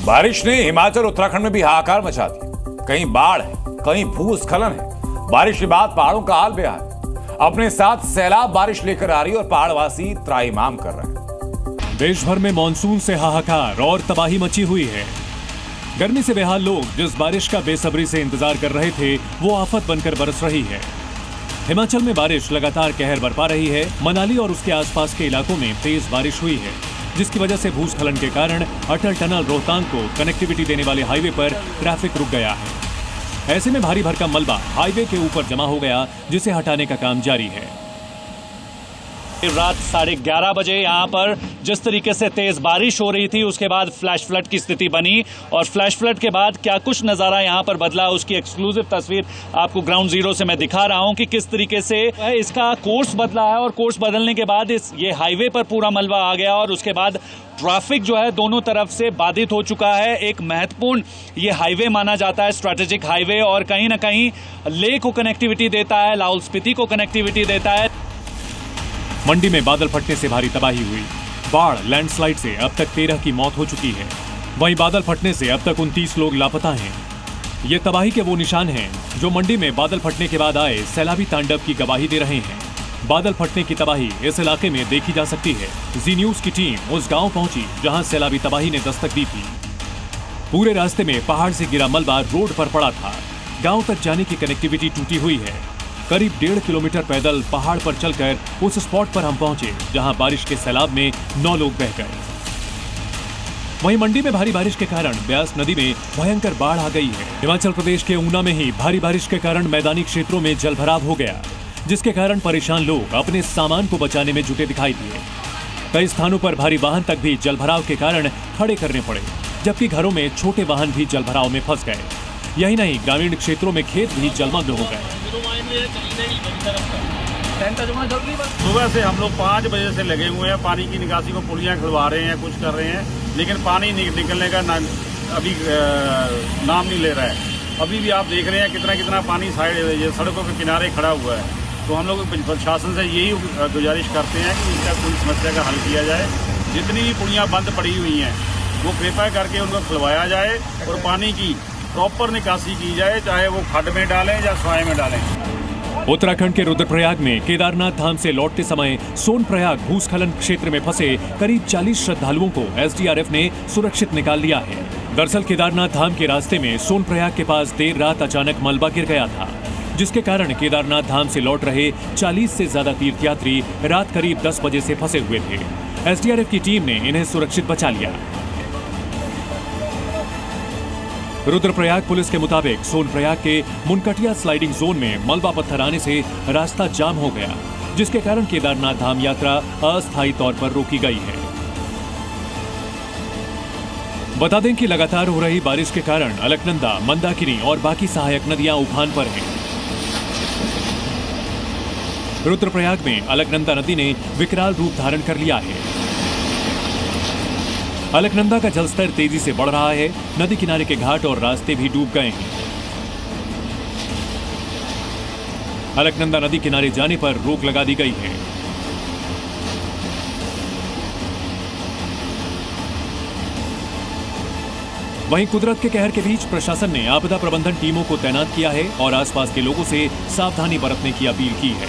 बारिश ने हिमाचल उत्तराखंड में भी हाहाकार मचा दिया। कहीं बाढ़ है, कहीं भूस्खलन है। बारिश के बाद पहाड़ों का हाल बेहाल है। अपने साथ सैलाब बारिश लेकर आ रही और पहाड़वासी त्राहिमाम कर रहे हैं। देश भर में मानसून से हाहाकार और तबाही मची हुई है। गर्मी से बेहाल लोग जिस बारिश का बेसब्री से इंतजार कर रहे थे, वो आफत बनकर बरस रही है। हिमाचल में बारिश लगातार कहर बरपा रही है। मनाली और उसके आसपास के इलाकों में तेज बारिश हुई है, जिसकी वजह से भूस्खलन के कारण अटल टनल रोहतांग को कनेक्टिविटी देने वाले हाईवे पर ट्रैफिक रुक गया है। ऐसे में भारी भरकम मलबा हाईवे के ऊपर जमा हो गया, जिसे हटाने का काम जारी है। रात 11:30 बजे यहाँ पर जिस तरीके से तेज बारिश हो रही थी, उसके बाद फ्लैश फ्लड की स्थिति बनी और फ्लैश फ्लड के बाद क्या कुछ नज़ारा यहाँ पर बदला, उसकी एक्सक्लूसिव तस्वीर आपको ग्राउंड जीरो से मैं दिखा रहा हूँ कि किस तरीके से इसका कोर्स बदला है। और कोर्स बदलने के बाद ये हाईवे पर पूरा मलबा आ गया और उसके बाद ट्रैफिक जो है दोनों तरफ से बाधित हो चुका है। एक महत्वपूर्ण ये हाईवे माना जाता है, स्ट्रेटेजिक हाईवे, और कहीं ना कहीं लेह को कनेक्टिविटी देता है, लाहौल स्पीति को कनेक्टिविटी देता है। मंडी में बादल फटने से भारी तबाही हुई। बाढ़, लैंडस्लाइड से अब तक 13 की मौत हो चुकी है। वहीं बादल फटने से अब तक 29 लोग लापता हैं। ये तबाही के वो निशान हैं जो मंडी में बादल फटने के बाद आए सैलाबी तांडव की गवाही दे रहे हैं। बादल फटने की तबाही इस इलाके में देखी जा सकती है। जी न्यूज की टीम उस गांव पहुंची जहां सैलाबी तबाही ने दस्तक दी थी। पूरे रास्ते में पहाड़ से गिरा मलबा रोड पर पड़ा था। गांव तक जाने की कनेक्टिविटी टूटी हुई है। करीब 1.5 किलोमीटर पैदल पहाड़ पर चलकर उस स्पॉट पर हम पहुंचे जहां बारिश के सैलाब में 9 लोग बह गए। वहीं मंडी में भारी बारिश के कारण ब्यास नदी में भयंकर बाढ़ आ गई है। हिमाचल प्रदेश के ऊना में ही भारी बारिश के कारण मैदानी क्षेत्रों में जलभराव हो गया, जिसके कारण परेशान लोग अपने सामान को बचाने में जुटे दिखाई दिए। कई स्थानों पर भारी वाहन तक भी जलभराव के कारण खड़े करने पड़े, जबकि घरों में छोटे वाहन भी जलभराव में फंस गए। यही नहीं, ग्रामीण क्षेत्रों में खेत भी जलमग्न हो गए। सुबह से हम लोग 5 बजे से लगे हुए हैं। पानी की निकासी को पुलियां खुलवा रहे हैं, कुछ कर रहे हैं, लेकिन पानी निकलने का अभी नाम नहीं ले रहा है। अभी भी आप देख रहे हैं कितना पानी साइड सड़कों के किनारे खड़ा हुआ है। तो हम लोग प्रशासन से यही गुजारिश करते हैं कि इसका कोई समस्या का हल किया जाए। जितनी भी पुलियां बंद पड़ी हुई हैं वो कृपया करके उनको खुलवाया जाए और पानी की प्रॉपर निकासी की जाए, चाहे वो खड्ड में डालें या स्वाय में डालें। उत्तराखंड के रुद्रप्रयाग में केदारनाथ धाम से लौटते समय सोनप्रयाग भूस्खलन क्षेत्र में फंसे करीब 40 श्रद्धालुओं को एसडीआरएफ ने सुरक्षित निकाल लिया है। दरअसल केदारनाथ धाम के रास्ते में सोनप्रयाग के पास देर रात अचानक मलबा गिर गया था, जिसके कारण केदारनाथ धाम से लौट रहे 40 से ज्यादा तीर्थयात्री रात करीब 10 बजे से फंसे हुए थे। एसडीआरएफ की टीम ने इन्हें सुरक्षित बचा लिया। रुद्रप्रयाग पुलिस के मुताबिक सोनप्रयाग के मुनकटिया स्लाइडिंग जोन में मलबा पत्थर आने से रास्ता जाम हो गया, जिसके कारण केदारनाथ धाम यात्रा अस्थायी तौर पर रोकी गई है। बता दें कि लगातार हो रही बारिश के कारण अलकनंदा, मंदाकिनी और बाकी सहायक नदियां उफान पर हैं। रुद्रप्रयाग में अलकनंदा नदी ने विकराल रूप धारण कर लिया है। अलकनंदा का जलस्तर तेजी से बढ़ रहा है। नदी किनारे के घाट और रास्ते भी डूब गए हैं। अलकनंदा नदी किनारे जाने पर रोक लगा दी गई है। वहीं कुदरत के कहर के बीच प्रशासन ने आपदा प्रबंधन टीमों को तैनात किया है और आसपास के लोगों से सावधानी बरतने की अपील की है।